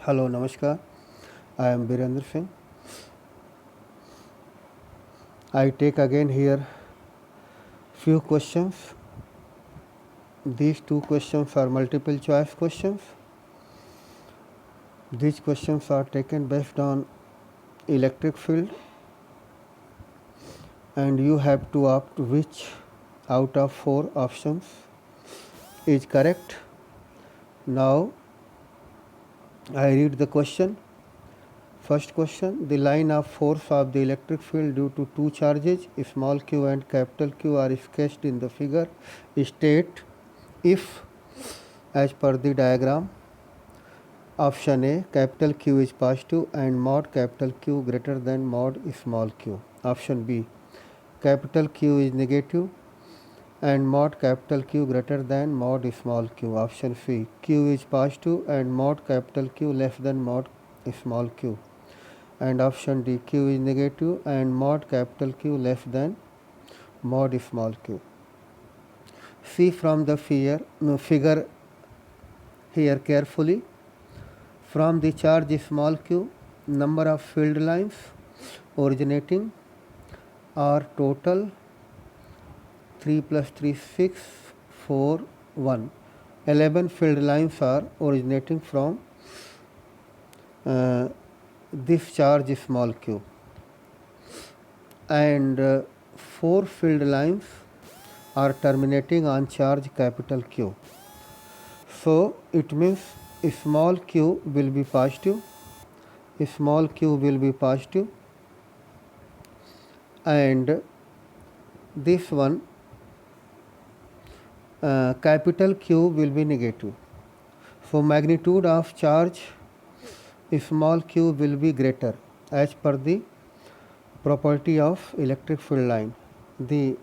Hello, Namaskar. I am Birendra Singh. I take again here few questions. These two questions are multiple choice questions. These questions are taken based on electric field, and you have to opt which out of 4 options is correct. Now I read the question. First question: the line of force of the electric field due to two charges, small q and capital Q, are sketched in the figure. State if, as per the diagram, option A, capital Q is positive and mod capital Q greater than mod small q. Option B, capital Q is negative and mod capital Q greater than mod small q. Option C, Q is positive and mod capital Q less than mod small q. And option D, Q is negative and mod capital Q less than mod small q. See from the figure here carefully. From the charge small q, number of field lines originating are total 3 plus 3 6 4 1. 11 field lines are originating from this charge small q, and 4 field lines are terminating on charge capital Q. So it means small q will be positive, small q will be positive, and this one capital Q will be negative. So magnitude of charge small q will be greater as per the property of electric field line. The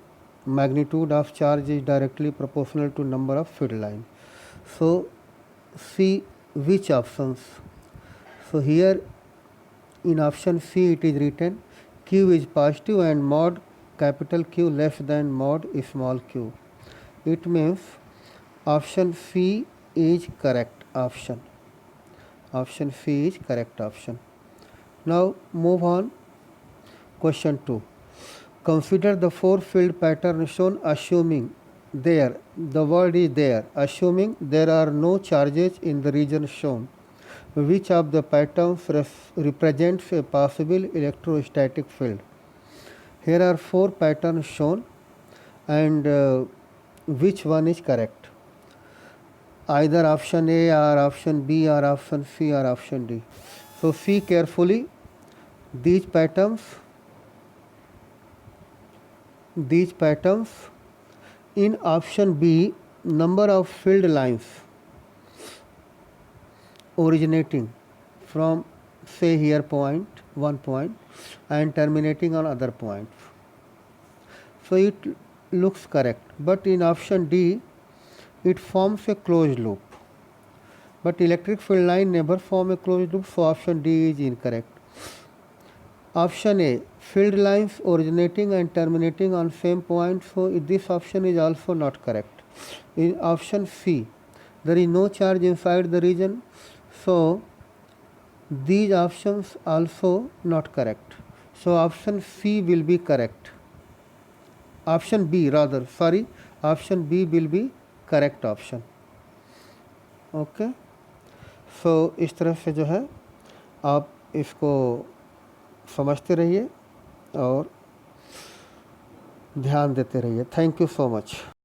magnitude of charge is directly proportional to number of field line. So see which options. So here in option C it is written Q is positive and mod capital Q less than mod small q. It means option C is correct option. Option C is correct option. Now move on. Question 2. Consider the 4 field pattern shown assuming there, the word is there, assuming there are no charges in the region shown. Which of the patterns represents a possible electrostatic field? Here are 4 patterns shown, and which one is correct? Either option A or option B or option C or option D. So see carefully these patterns. In option B, number of field lines originating from, say here point, one point, and terminating on other points. So it looks correct. But in option D, it forms a closed loop. But electric field line never form a closed loop, so option D is incorrect. Option A, field lines originating and terminating on same point, so this option is also not correct. In option C, there is no charge inside the region, so these options also not correct. So option C will be correct. Option B will be correct option. Okay, so इस तरह से जो है आप इसको समझते रहिए और ध्यान देते रहिए. Thank you so much.